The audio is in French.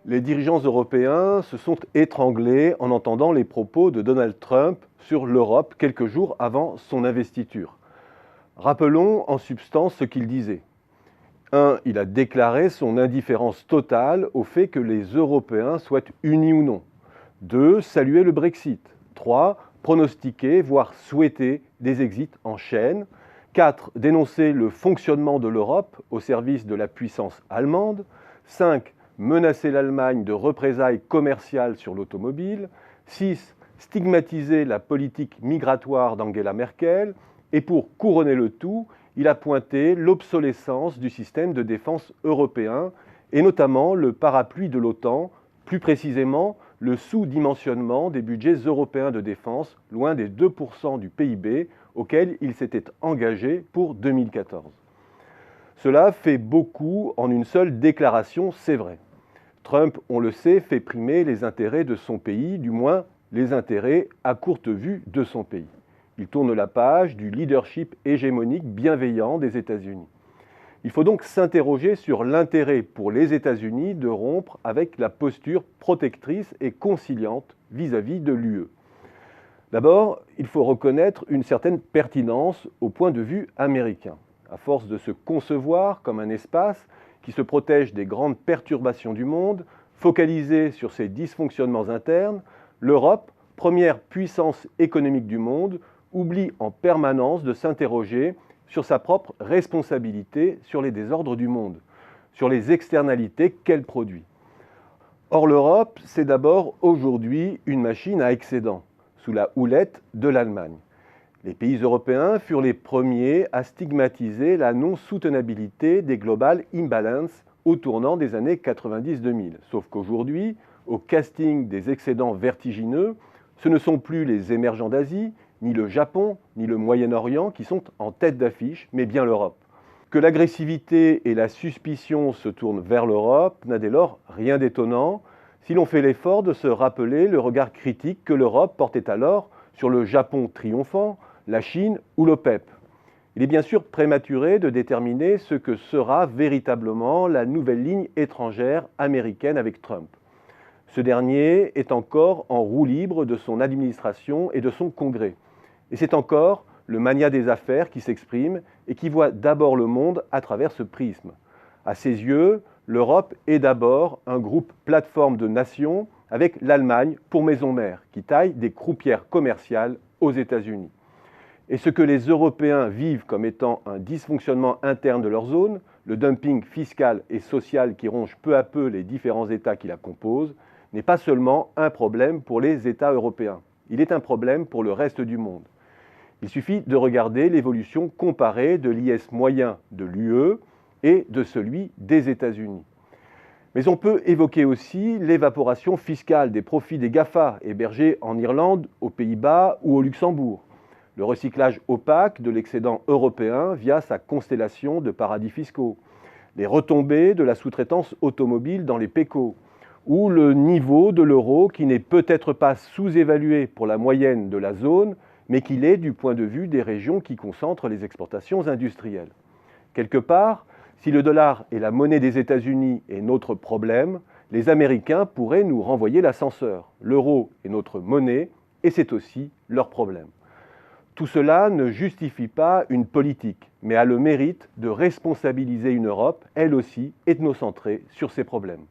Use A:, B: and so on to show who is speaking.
A: Les dirigeants européens se sont étranglés en entendant les propos de Donald Trump sur l'Europe quelques jours avant son investiture. Rappelons en substance ce qu'il disait. 1. Il a déclaré son indifférence totale au fait que les Européens soient unis ou non. 2. Saluer le Brexit. 3. Pronostiquer, voire souhaiter des exits en chaîne. 4. Dénoncer le fonctionnement de l'Europe au service de la puissance allemande. 5. Menacer l'Allemagne de représailles commerciales sur l'automobile. 6. Stigmatiser la politique migratoire d'Angela Merkel. Et pour couronner le tout, il a pointé l'obsolescence du système de défense européen et notamment le parapluie de l'OTAN, plus précisément le sous-dimensionnement des budgets européens de défense, loin des 2% du PIB auxquels il s'était engagé pour 2014. Cela fait beaucoup en une seule déclaration, c'est vrai. Trump, on le sait, fait primer les intérêts de son pays, du moins les intérêts à courte vue de son pays. Il tourne la page du leadership hégémonique bienveillant des États-Unis. Il faut donc s'interroger sur l'intérêt pour les États-Unis de rompre avec la posture protectrice et conciliante vis-à-vis de l'UE. D'abord, il faut reconnaître une certaine pertinence au point de vue américain. À force de se concevoir comme un espace qui se protège des grandes perturbations du monde, focalisé sur ses dysfonctionnements internes, l'Europe, première puissance économique du monde, oublie en permanence de s'interroger sur sa propre responsabilité sur les désordres du monde, sur les externalités qu'elle produit. Or, l'Europe, c'est d'abord aujourd'hui une machine à excédent, sous la houlette de l'Allemagne. Les pays européens furent les premiers à stigmatiser la non-soutenabilité des global imbalances au tournant des années 90-2000. Sauf qu'aujourd'hui, au casting des excédents vertigineux, ce ne sont plus les émergents d'Asie, ni le Japon, ni le Moyen-Orient qui sont en tête d'affiche, mais bien l'Europe. Que l'agressivité et la suspicion se tournent vers l'Europe n'a dès lors rien d'étonnant si l'on fait l'effort de se rappeler le regard critique que l'Europe portait alors sur le Japon triomphant, la Chine ou l'OPEP. Il est bien sûr prématuré de déterminer ce que sera véritablement la nouvelle ligne étrangère américaine avec Trump. Ce dernier est encore en roue libre de son administration et de son Congrès. Et c'est encore le mania des affaires qui s'exprime et qui voit d'abord le monde à travers ce prisme. À ses yeux, l'Europe est d'abord un groupe plateforme de nations avec l'Allemagne pour maison mère, qui taille des croupières commerciales aux États-Unis. Et ce que les Européens vivent comme étant un dysfonctionnement interne de leur zone, le dumping fiscal et social qui ronge peu à peu les différents États qui la composent, n'est pas seulement un problème pour les États européens. Il est un problème pour le reste du monde. Il suffit de regarder l'évolution comparée de l'IS moyen de l'UE et de celui des États-Unis. Mais on peut évoquer aussi l'évaporation fiscale des profits des GAFA hébergés en Irlande, aux Pays-Bas ou au Luxembourg. Le recyclage opaque de l'excédent européen via sa constellation de paradis fiscaux. Les retombées de la sous-traitance automobile dans les PECO. Ou le niveau de l'euro qui n'est peut-être pas sous-évalué pour la moyenne de la zone, mais qu'il est du point de vue des régions qui concentrent les exportations industrielles. Quelque part, si le dollar est la monnaie des États-Unis et notre problème, les Américains pourraient nous renvoyer l'ascenseur. L'euro est notre monnaie et c'est aussi leur problème. Tout cela ne justifie pas une politique, mais a le mérite de responsabiliser une Europe, elle aussi, ethnocentrée sur ses problèmes.